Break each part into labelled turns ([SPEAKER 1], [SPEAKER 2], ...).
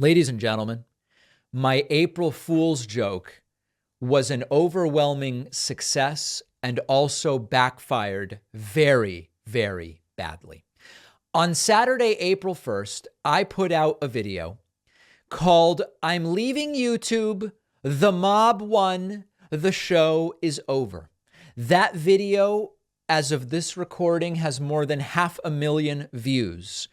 [SPEAKER 1] Ladies and gentlemen, my April Fool's joke was an overwhelming success and also backfired very, very badly. On Saturday, April 1st, I put out a video called "I'm Leaving YouTube, the Mob Won, the show is over." That video, as of this recording, has more than 500,000 views.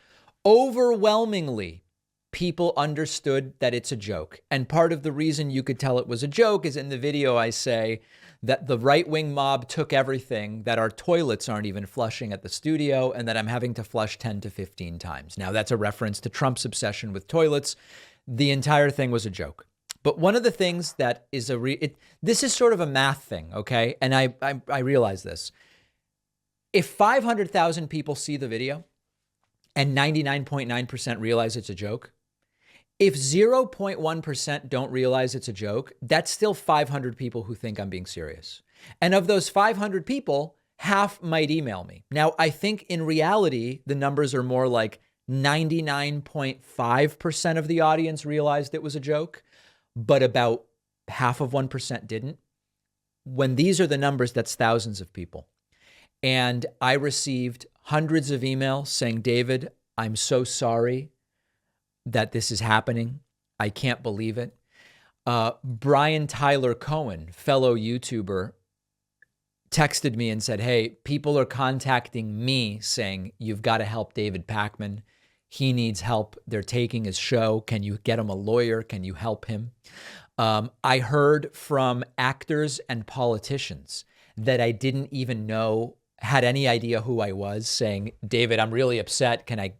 [SPEAKER 1] Overwhelmingly, people understood that it's a joke. And part of the reason you could tell it was a joke is in the video I say that the right-wing mob took everything, that our toilets aren't even flushing at the studio, and that I'm having to flush 10 to 15 times. Now, that's a reference to Trump's obsession with toilets. The entire thing was a joke. But one of the things that is this is sort of a math thing, okay? And I realize this. If 500,000 people see the video and 99.9% realize it's a joke, if 0.1% don't realize it's a joke, that's still 500 people who think I'm being serious. And of those 500 people, half might email me. Now, I think in reality, the numbers are more like 99.5% of the audience realized it was a joke, but about 0.5% didn't. When these are the numbers, that's thousands of people. And I received hundreds of emails saying, "David, I'm so sorry that this is happening. I can't believe it." Brian Tyler Cohen, fellow YouTuber, texted me and said, "Hey, people are contacting me saying, you've got to help David Pakman. He needs help. They're taking his show. Can you get him a lawyer? Can you help him?" I heard from actors and politicians that I didn't even know had any idea who I was saying, "David, I'm really upset. Can I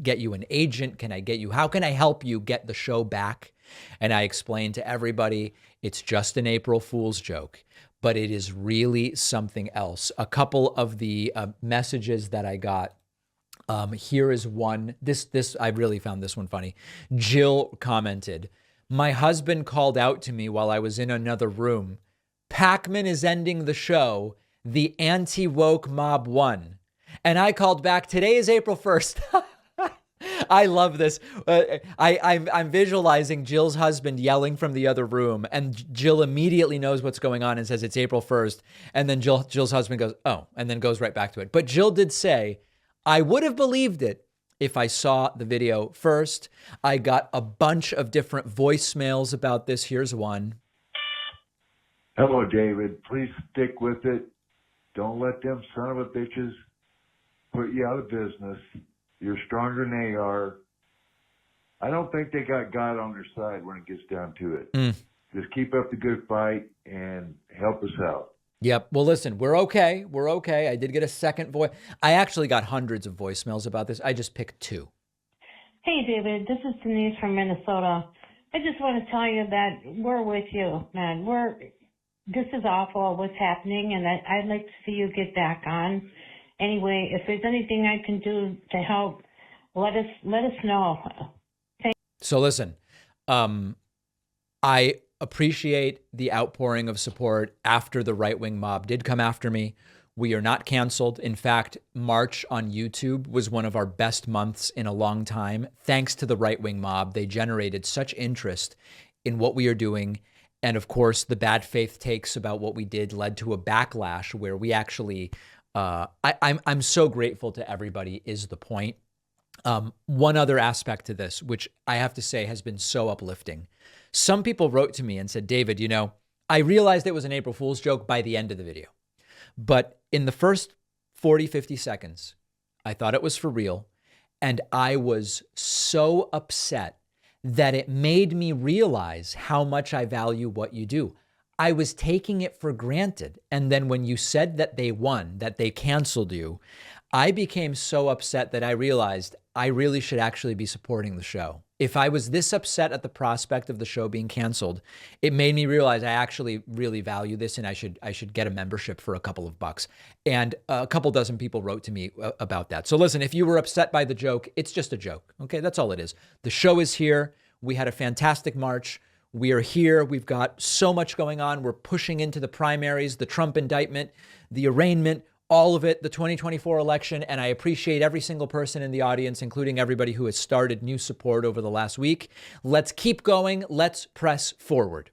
[SPEAKER 1] get you an agent? How can I help you get the show back?" And I explained to everybody, it's just an April Fool's joke, but it is really something else. A couple of the messages that I got, here is one. This I really found this one funny. Jill commented, "My husband called out to me while I was in another room. Pakman is ending the show. The anti-woke mob won." And I called back, "Today is April 1st. I love this. I'm visualizing Jill's husband yelling from the other room, and Jill immediately knows what's going on and says it's April 1st. And then Jill's husband goes, "Oh," and then goes right back to it. But Jill did say, "I would have believed it if I saw the video first." I got a bunch of different voicemails about this. Here's one.
[SPEAKER 2] "Hello, David. Please stick with it. Don't let them son of a bitches put you out of business. You're stronger than they are. I don't think they got God on their side when it gets down to it. Just keep up the good fight and help us out."
[SPEAKER 1] Yep. Well, listen, we're okay. We're okay. I did get a second voice. I actually got hundreds of voicemails about this. I just picked two.
[SPEAKER 3] "Hey, David, this is Denise from Minnesota. I just want to tell you that we're with you, man. This is awful what's happening, and I'd like to see you get back on. Anyway, if there's anything I can do to help, let us know."
[SPEAKER 1] So listen, I appreciate the outpouring of support after the right-wing mob did come after me. We are not canceled. In fact, March on YouTube was one of our best months in a long time. Thanks to the right-wing mob, they generated such interest in what we are doing. And of course, the bad faith takes about what we did led to a backlash where we actually, I'm so grateful to everybody is the point. One other aspect to this, which I have to say has been so uplifting. Some people wrote to me and said, "David, I realized it was an April Fool's joke by the end of the video. But in the first 40, 50 seconds, I thought it was for real. And I was so upset that it made me realize how much I value what you do. I was taking it for granted. And then when you said that they won, that they canceled you, I became so upset that I realized I really should actually be supporting the show. If I was this upset at the prospect of the show being canceled, it made me realize I actually really value this and I should get a membership for a couple of bucks." And a couple dozen people wrote to me about that. So listen, if you were upset by the joke, it's just a joke. Okay, that's all it is. The show is here. We had a fantastic March. We are here. We've got so much going on. We're pushing into the primaries, the Trump indictment, the arraignment, all of it, the 2024 election, and I appreciate every single person in the audience, including everybody who has started new support over the last week. Let's keep going. Let's press forward.